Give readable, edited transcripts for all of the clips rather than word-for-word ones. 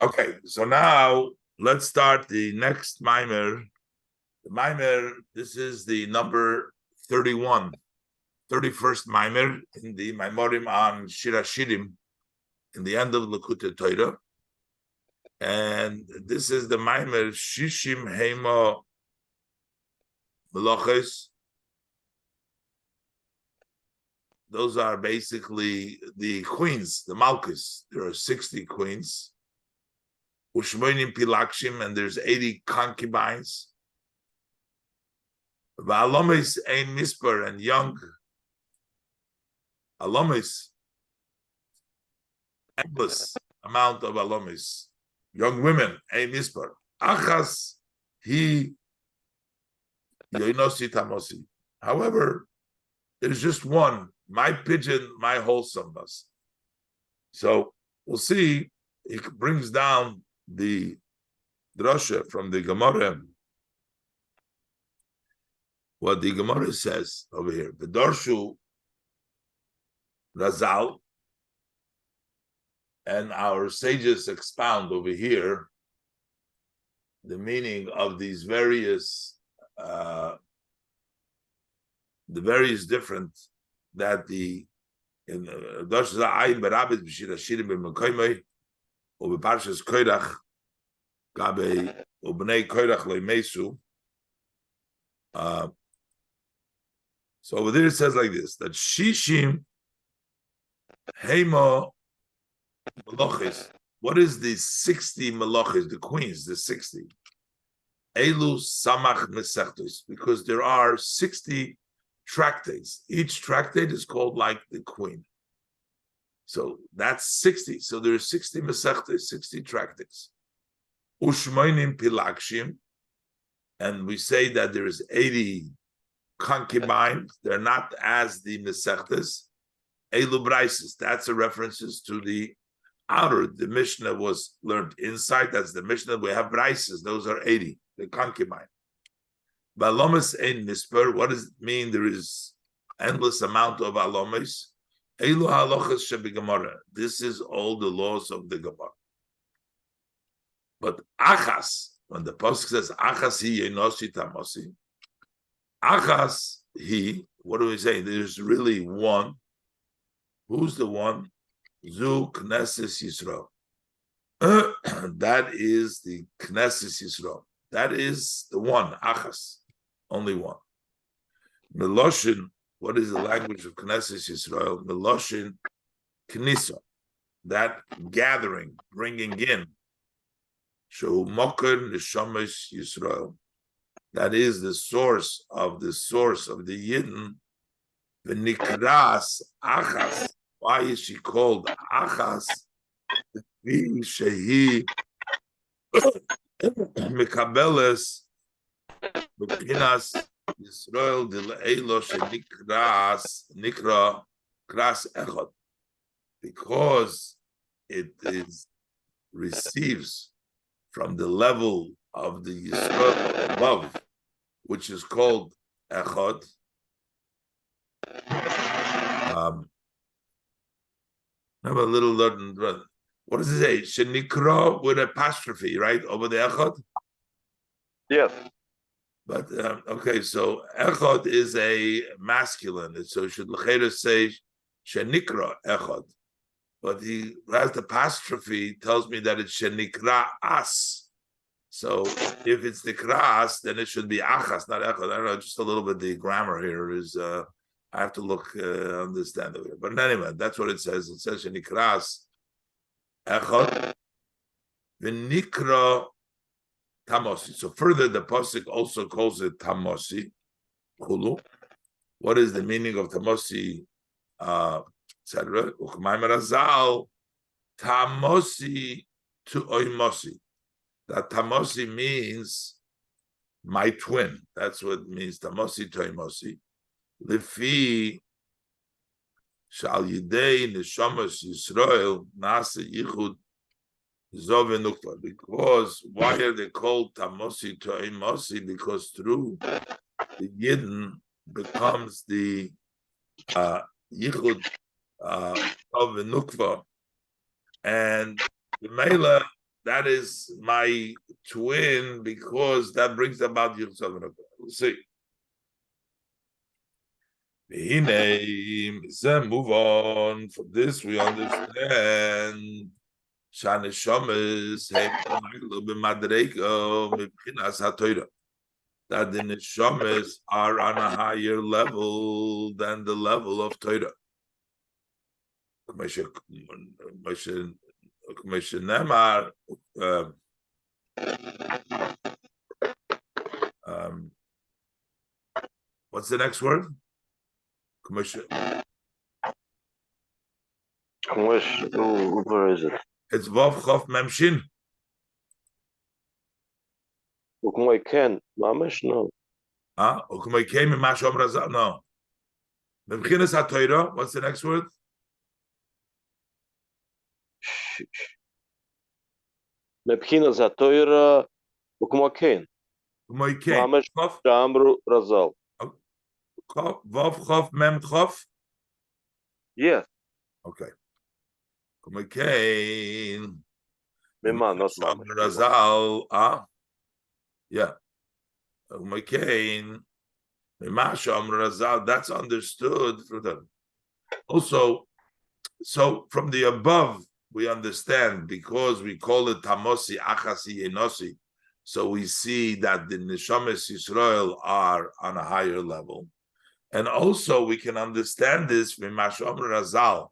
Okay, so now let's start the next Mamer. The Mamer, this is the number 31, 31st Mamer in the Maimorim on Shir Hashirim, in the end of Mlekut Torah. And this is the Mamer Shishim Heima Meloches. Those are basically the queens, the Malchus. There are 60 queens. Ushmoinim Pilakshim, and there's 80 concubines. Va'alomis ein mispar, and young alomis, endless amount of alomis, young women, ein mispar. Achas he yoinosi tamosi. However, there's just one, my pigeon, my wholesomeness. So we'll see. He brings down the drasha from the Gemara. What the Gemara says over here, the Darshu Razal, and our sages expound over here the meaning of these various, the various different that the in Darshu Za'ayin Barabit B'Shir Hashirim B'Mekoymei or B'Parshas Koyrach Gabe Ubnei Koyrach Leimesu. So over there it says like this, that Shishim Heima Meloches. What is the 60 Meloches, the queens, the 60? Elu Samach Mesechtos, because there are 60 tractates. Each tractate is called like the queen. So that's 60. So there are 60 Mesechtos, 60 tractates. Ushmoinim Pilakshim, and we say that there is 80 concubines. They're not as the Mesechtes. Elu Braises, that's a references to the outer. The Mishnah was learned inside. That's the Mishnah. We have Braises. Those are 80, the concubine. Balomis ein misper. What does it mean? There is endless amount of alomis. Elu halachas shebigamara. This is all the laws of the Gemara. But achas, when the pasuk says achas hi yenosi tamosi, achas he, what do we say? There's really one. Who's the one? Zu Knesset Yisrael. That is the Knesset Yisrael. That is the one, achas, only one. Meloshin, what is the language of Knesset Yisrael? Meloshin Knisa, that gathering, bringing in. Shehu Moker Neshamesh Yisrael. That is the source of the Yidden. V'nikras achas. Why is she called achas? Shehi mekabeles b'chinas Yisrael d'le'elo shenikras nikra kras echad, because it is receives from the level of the Yisrael above, which is called echad. Have a little learn. What does it say? Shenikra with apostrophe, right? Over the echad? Yes. But, okay, so echad is a masculine. So should l'chera say shenikra echad. But he has the apostrophe, tells me that it's shenikra as. So if it's the kras, then it should be achas, not echad. I don't know, just a little bit the grammar here is... I have to look, understand it. But anyway, that's what it says. It says shenikras echad v'nikra tamosi. So further, the pasuk also calls it tamosi. Hulu. What is the meaning of tamosi? Etc. Uchmayim razal tamosi to oimosi. That tamosi means my twin. That's what it means. Tamosi to oimosi. Lefi shal yidei neshamas Yisrael nasa yichud zov enukva. Because why are they called tamosi toimosi? Because through the yidden becomes the yichud of enukva, and the mela that is my twin because that brings about Yitzhak. We'll see. Move on. From this, we understand. That the neshamas are on a higher level than the level of Torah. What's the next word? Where is it? It's Vav Chof Memshin. Ken, Mamish? No. Came in Mashom Razal. No. Memchinas HaTorah. What's the next word? Mebchinas HaTorah, Ken. Mamish, Shamru Razal. Vav Chof Mem Chof. Yes. Okay. Kain. Mema, not Mamish. Razal. Yeah. Kain. That's understood for them. Also, so from the above, we understand because we call it Tamosi Achasi Enosi. So we see that the Neshamas Yisrael are on a higher level. And also we can understand this from Mashom Razal,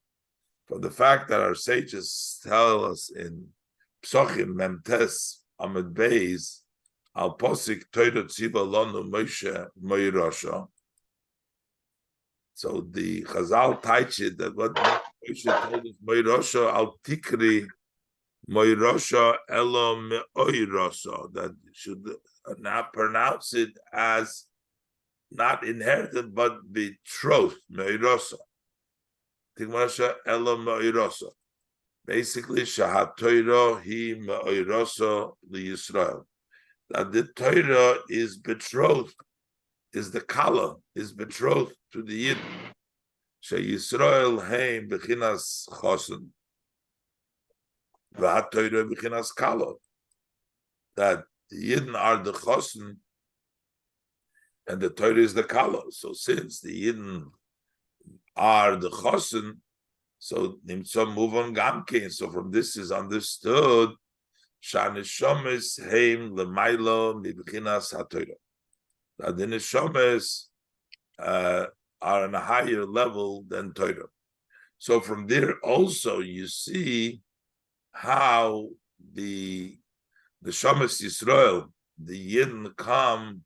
from the fact that our sages tell us in Psochim Memtes Amid Beis Al Posik Torah Tziva Lonu Moshe Moirosha. So the Chazal teach it that what Moshe told us Moirosha Al Tikri Moirosha Elo Meoirosha, that you should not pronounce it as not inherited but betrothed Meoirosha. Tikmosha Elo Meoirosha. Basically, Shahat Torah Hi Meoirosha Li Yisrael. That the Torah is betrothed, is the kala, is betrothed to the Yid. She Yisrael Heim Bechinas Chosen. V'hat Torah Bechinas kala. That the Yidden are the Chosen and the Torah is the kala. So since the Yidden are the Chosen, so Nimtzah move on Gamkein. So from this is understood Shanishomes Heim Lemailo Mibchinas HaTorah. That the Neshomes are on a higher level than Torah. So from there also you see how the Shomes Yisrael, the Yidden come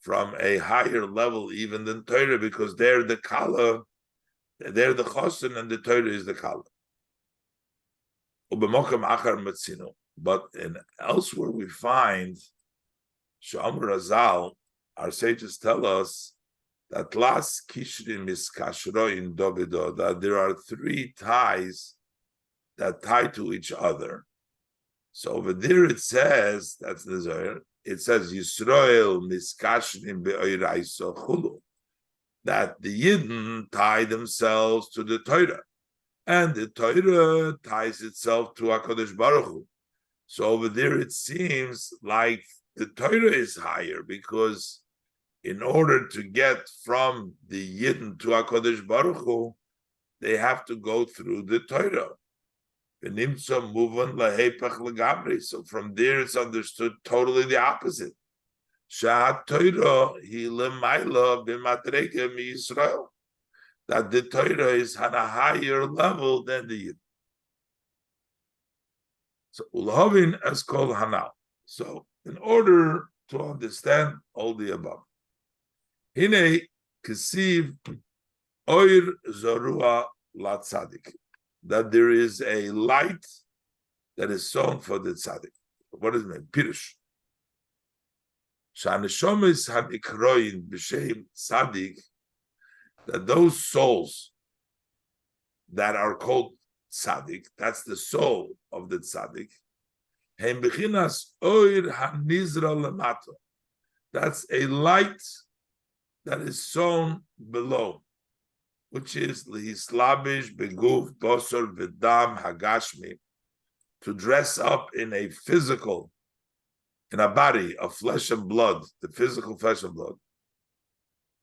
from a higher level even than Torah because they're the Kala, they're the Chosin and the Torah is the Kala. But in elsewhere we find Sha'am Razal, our sages tell us that Las Kishrim is Kashro in Dovido, that there are three ties that tie to each other. So over there it says, that's the Zohar, it says Yisrael miskashrim be'oiraiso chulu, that the Yidden tie themselves to the Torah, and the Torah ties itself to HaKadosh Baruch Hu. So over there it seems like the Torah is higher because in order to get from the Yidden to HaKadosh Baruch Hu, they have to go through the Torah. So from there it's understood totally the opposite. That the Torah is on a higher level than the Yid. So Ulhavin as called Hanal. So in order to understand all the above, Hine Kesiv Oir Zorua Latzadik, that there is a light that is sown for the tzaddik. What does it mean? Pirush. Shanishomis hadikroin b'shem tzaddik, that those souls that are called tzaddik, that's the soul of the tzaddik. Hem bechinas oir hanizra lemato. That's a light that is sown below, which is lihislabish beguf bosor v'dam hagashmi, to dress up in a physical, in a body of flesh and blood, the physical flesh and blood.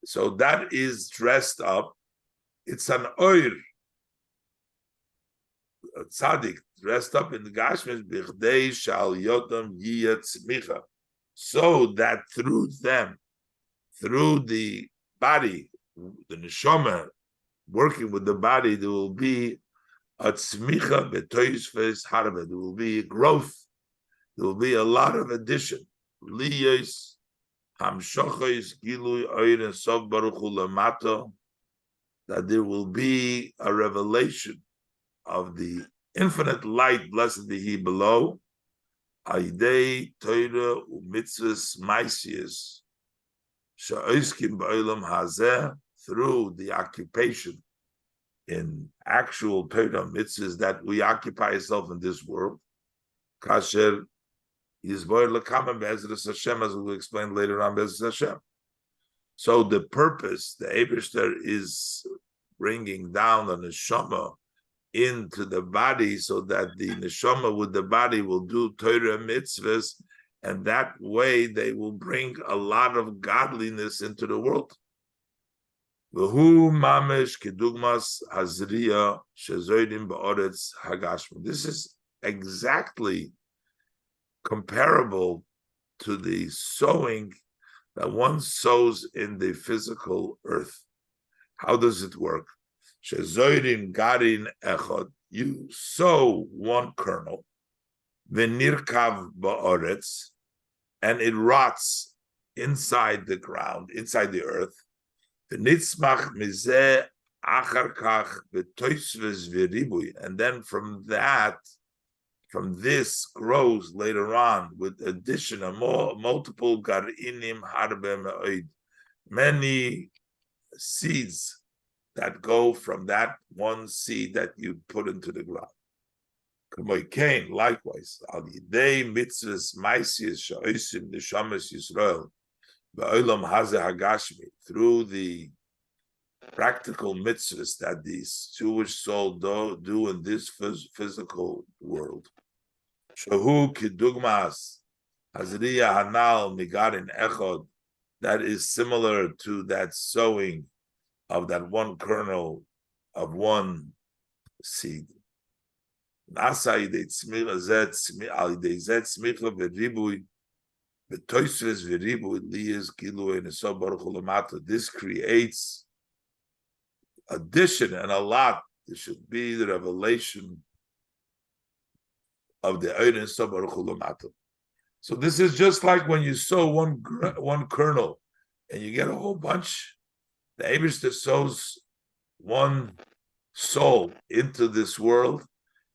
So that is dressed up. It's an oir, a tzaddik, dressed up in the Gashmish, bichdei shal yotam yiyat tzmicha, so that through them, through the body, the neshama, working with the body, there will be a tzmicha betoisves harbe. There will be growth. There will be a lot of addition. Liyos hamshochos gilui oir and sov baruch hu lamato. That there will be a revelation of the infinite light, blessed be He, below. Aidei Torah u'mitzvahs maisius she'oskim ba'olam hazeh, through the occupation in actual Torah mitzvahs that we occupy ourselves in this world. Kasher yizboir l'kamem be'ezras Hashem, as we'll explain later on, be'ezras Hashem. So the purpose, the Eibishter is bringing down the neshama into the body, so that the neshama with the body will do Torah mitzvahs, and that way they will bring a lot of godliness into the world. V'hu mamesh kedugmas hazriya shezoidim ba'oretz hagashma. This is exactly comparable to the sowing that one sows in the physical earth. How does it work? Shezoidim garin echad. You sow one kernel, v'nirkav ba'oretz, and it rots inside the ground, inside the earth. V'nitzmach mizeh achar kach v'toisves v'ribui, and then from this grows later on with addition of multiple garinim harbe me'oid, many seeds that go from that one seed that you put into the ground. Kamoy likewise, al yidei mitzvahs maisius sha'osim neshamas Yisrael ba'olam hazeh hagashmi, through the practical mitzvahs that these Jewish soul do in this physical world. Shahu kidugmas hazriya hanal migarin echod, that is similar to that sowing of that one kernel of one seed. This creates addition and a lot. There should be the revelation of the Ein Sof Baruch Hu Lamata. So this is just like when you sow one kernel and you get a whole bunch. The Eibishter sows one soul into this world,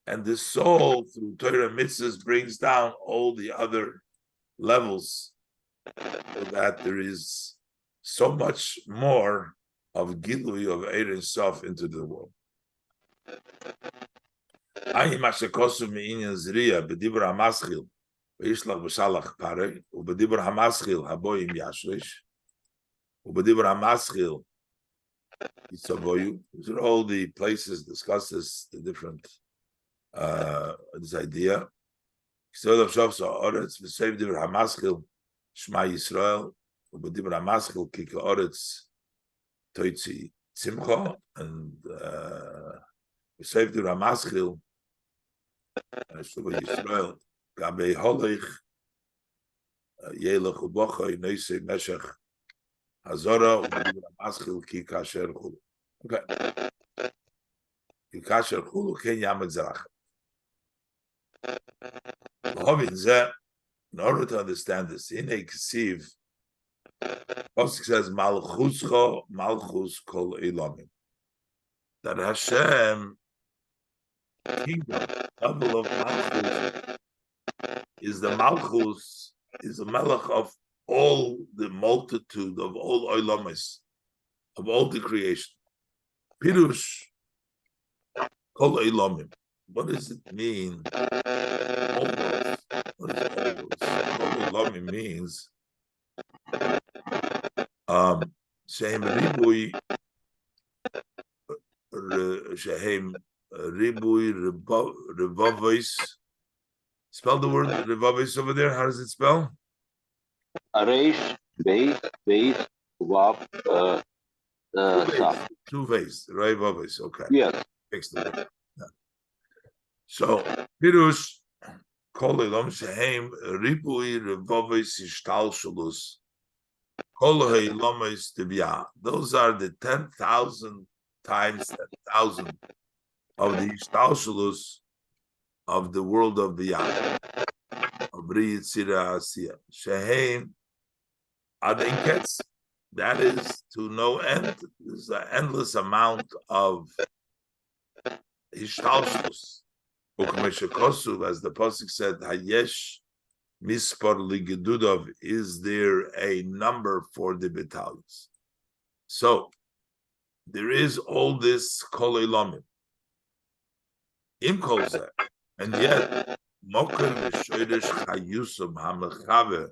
and this soul, through Torah mitzvahs, brings down all the other levels, so that there is so much more of Gilui of Ein Sof into the world. Ahi mashakosu me'inyan zriya b'dibur hamaschil v'yishlach b'shalach parei u'b'dibur hamaschil haboyim yashrish u'b'dibur hamaschil yitzavoyu. These are all the places discusses the different this idea. Kisod of Shav Sa'oretz v'seiv dibur hamaschil Shema Yisrael u'b'dibur hamaschil kika oretz toitzi tzimcha, and v'seiv dibur hamaschil Yisrael Gabei Holich Yelech Ubocha Neisei Meshach Hazora Maschil Ki Kasher Chulu. Okay. Ki Kasher Chulu Ken Yamed Zerach. In order to understand this, in a Kesiv, Pasuk says Malchuscha Malchus Kol Elamim, that Hashem kingdom level of Malchus is the Malchus, is the Melech of all the multitude of all Olamis, of all the creation. Pirush Kol Elamim. What does it mean? All those. What is all those? Kol Elamim means Shehem Ribui Shehem Ribui Revavois Spell the word Revavis over there. How does it spell? Reish, Beis, Vav, Saf. Two V's. Revavis. Okay. Yes. Fix the word. Yeah. So, Pirush, Kol Elam Shehem, Ribui Revavis Ishtalshalus, Kol Heilamis Tibya. Those are the 10,000 times 10,000 of the Ishtalshalus of the world of Biyah, of Bri Yitzira Asiya. Shehem Adinketz, that is to no end. There's an endless amount of Ishtalshalus. As the Pasuk said, Hayesh Mispar Ligedudov, is there a number for the battalions? So there is all this Kol Elamim. Im Kol Zeh, and yet Moker V'Shoresh Chayusum Hamachaye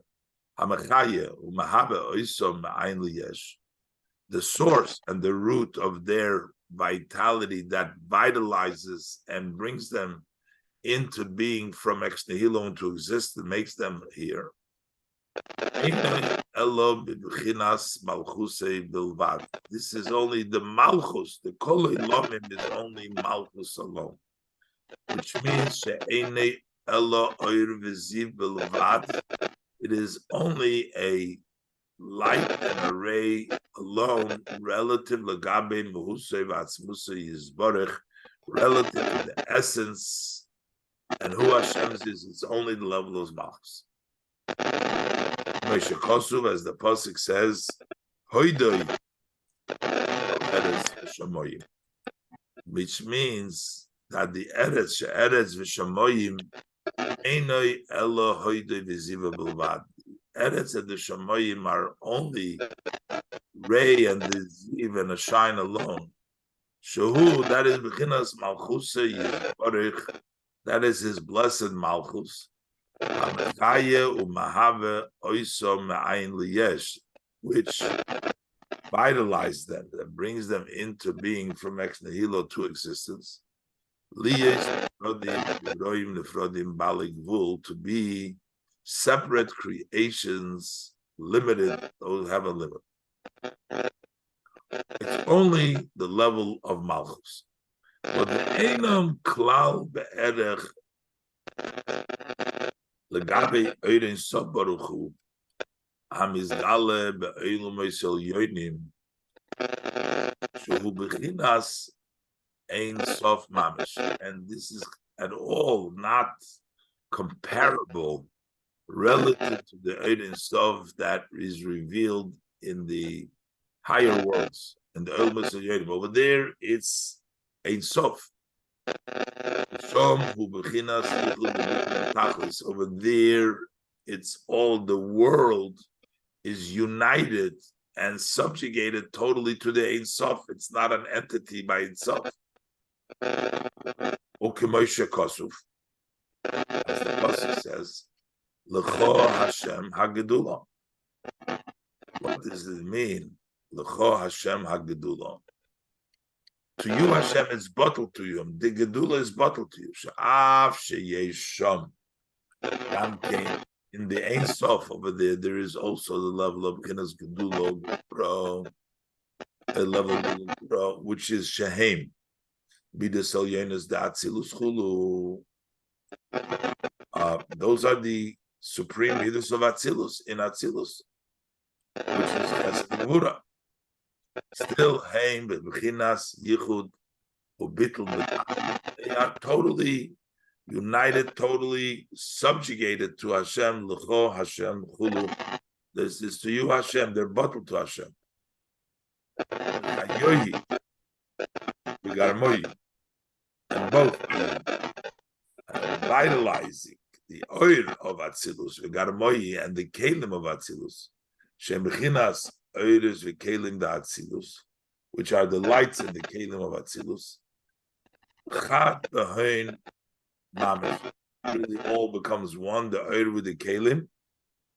Umahabe Oisom Ma'ayin Liyesh, the source and the root of their vitality that vitalizes and brings them into being from ex nihilo into existence, makes them here. This is only the Malchus, the Kol Elamim is only Malchus alone, which means it is only a light and a ray alone relative relative to the essence. And who Hashem is, it's only the level of Malchus. Moshe Kosuv, as the Pasuk says, Hoidoi, which means that the Eretz, She'eretz v'Shamoyim, Einoi Elo Hoidoi v'Ziva Bilvad. Eretz and the Shamoyim are only ray and the Ziv and a shine alone. Shehu, that is B'chinas Malchusa Yisborich, that is his blessed Malchus, which vitalized them, that brings them into being from ex nihilo to existence. To be separate creations, limited, those have a limit. It's only the level of Malchus. But the Einam Klal Be'erech Legabe Eirin Sof Baruch Hu Hamizgale Be'eilum Eisel Yoinim Shehu Bechinas Ein Sof Mamish, and this is at all not comparable relative to the Eirin Sof that is revealed in the higher worlds, in the Eilum Eisel Yoinim. Over there, it's Ein Sof. Over there, it's all the world is united and subjugated totally to the Ein Sof. It's not an entity by itself. Ukemoshe Kosuf, as the Pasuk says, L'cho Hashem Hagedula. What does it mean? L'cho Hashem Hagedula. To you, Hashem is bottled to you. The Gedula is bottled to you. Sha'af she'yesham. In the Ein Sof over there is also the level of B'chinas Gedula, the level of which is Shehem. Midas Elyonos Da'atzilus Chulu. Those are the supreme Midas of Atzilus in Atzilus, which is Chesed Gvura. Still, Haim, B'chinas, Yichud, Ubitl, they are totally united, totally subjugated to Hashem, L'cho, Hashem, Chulu. This is to you, Hashem, they're bottled to Hashem. Hayohi, B'garmoyi, and both vitalizing the oil of Atzilus, B'garmoyi, and the kelim of Atzilus, Shem B'chinas, Oiris v'kelim da Atzilus, which are the lights in the kelim of Atzilus. Chat b'hoin mamish, really all becomes one. The oir with the kelim,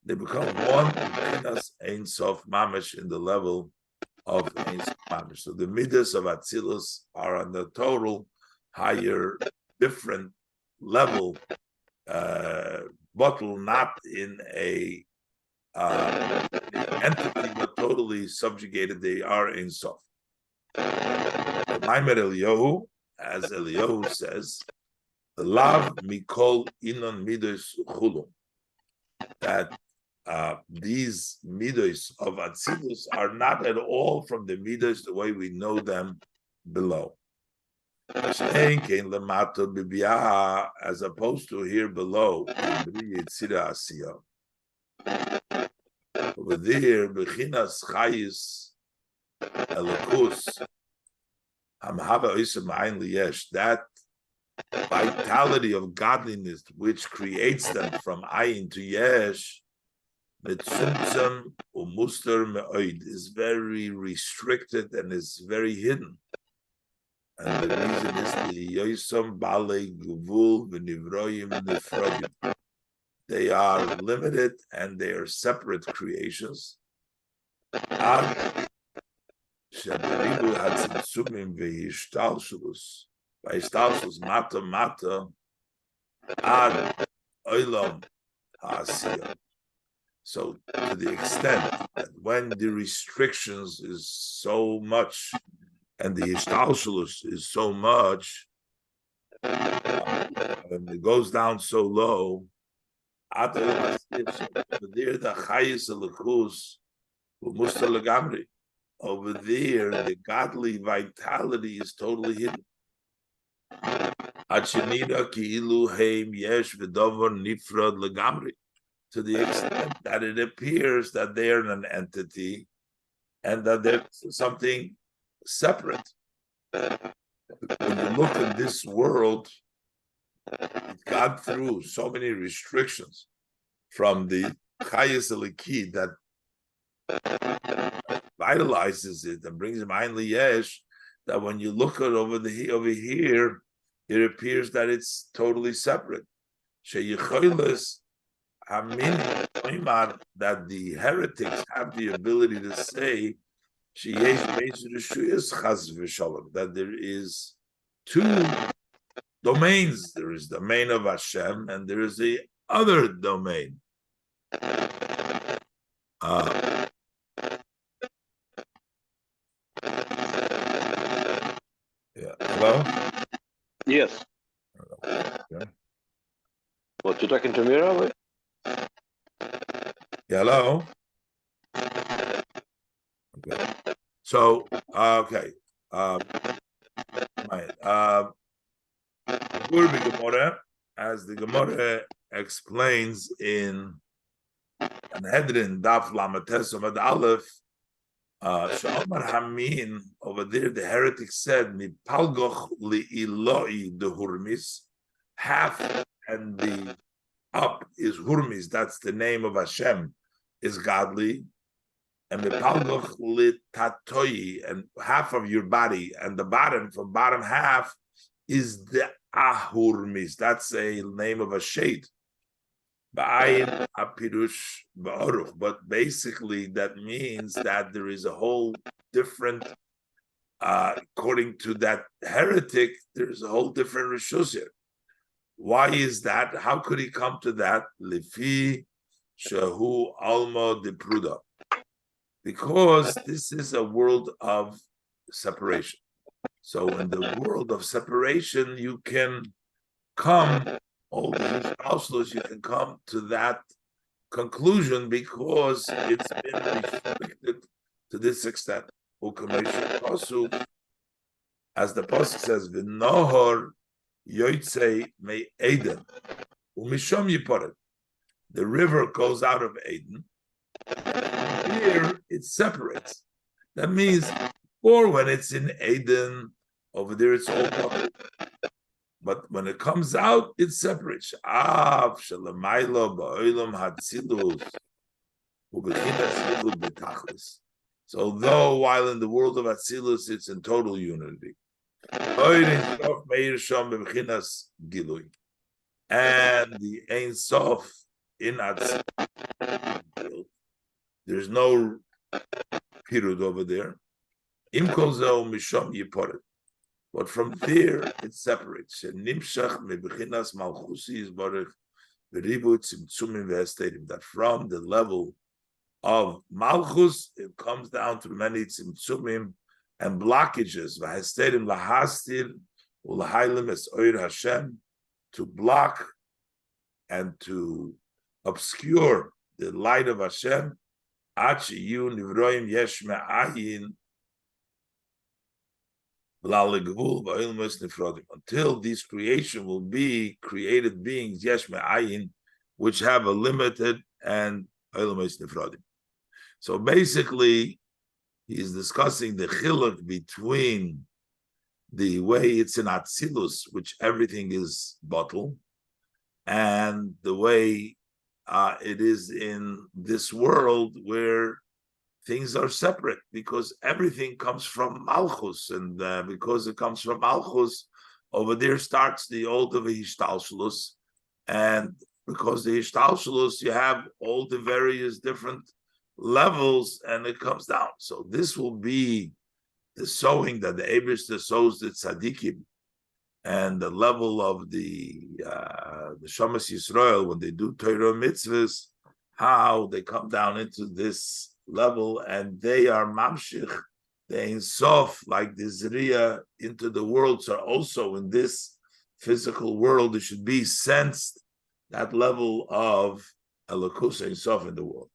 they become one. B'chinas Ein Sof mamish in the level of Ein Sof mamish. So the midas of Atzilus are on the total higher, different level bottle, not in a entity, but totally subjugated. They are in Sof. Mamer Eliyahu, as Eliyahu says, Lav mikol inon midos chulum, that these midos of Atzilus are not at all from the midos the way we know them below. As opposed to here below, over there, Bechinas Chayis Elikus, that vitality of godliness which creates them from ayin to yesh, is very restricted and is very hidden. And the reason is the Yosam Balei Guvul V'Nivroyim Nifrodim. They are limited and they are separate creations. Ad Sheberibu Hatzimtzumim V'Hishtalshulus V'Hishtalshulus Mata Mata Ad Olam Ha'asiyah. So to the extent that when the restrictions is so much and the Hishtalshulus is so much, and it goes down so low, there the Chayis Elikus Musta Legamri. Over there, the godly vitality is totally hidden. To the extent that it appears that they're an entity and that there's something separate. When you look in this world, it's gone through so many restrictions from the Chayis Eliki that vitalizes it and brings him Ein Liyesh, that when you look at over here, it appears that it's totally separate. That the heretics have the ability to say that there is two domains. There is the domain of Hashem and there is the other domain. Hello? Yes. Okay. What, you're talking to me, Rabbi? Hello? Okay. So, okay. As the Gemara explains in Sanhedrin Daf Lamates Amad Aleph, Sha'omar Hamin, over there the heretic said, Mipalgoch li'iloi de Hurmis, half and the up is Hurmis, that's the name of Hashem, is godly, and Mipalgoch li'tatoi, and half of your body, and the bottom, from bottom half, is the Ahurmis, that's a name of a shade. But basically that means that there is a whole different, according to that heretic, there's a whole different rishus here. Why is that? How could he come to that? Lifi shahu alma de pruda. Because this is a world of separation. So in the world of separation, you can come, all the households, you can come to that conclusion because it's been restricted to this extent. As the pasuk says, "V'nohor yotzei me Eden, u'misham yiporet." The river goes out of Eden. Here it separates. That means, or when it's in Eden, over there it's all bubble. But when it comes out, it separates. So though while in the world of Atzilus, it's in total unity. And the Ein Sof in Atzilus, there's no period over there. But from there, it separates. that from the level of Malchus, it comes down to many tzimtzumim and blockages. To block and to obscure the light of Hashem. Until these creation will be created beings, yesh me'ayin, which have a limited and nifradim. So basically, he's discussing the chiluk between the way it's in Atzilus, which everything is bottle, and the way it is in this world where things are separate, because everything comes from Malchus, and because it comes from Malchus, over there starts the old of Hishtalshalus, and because the Hishtalshalus, you have all the various different levels, and it comes down. So this will be the sowing that the Eibishter sows the tzaddikim, and the level of the Shamas Yisrael when they do Torah mitzvahs, how they come down into this level, and they are mamshich, they in sof, like the Zriya into the world. So also in this physical world, it should be sensed that level of Elokus in sof in the world.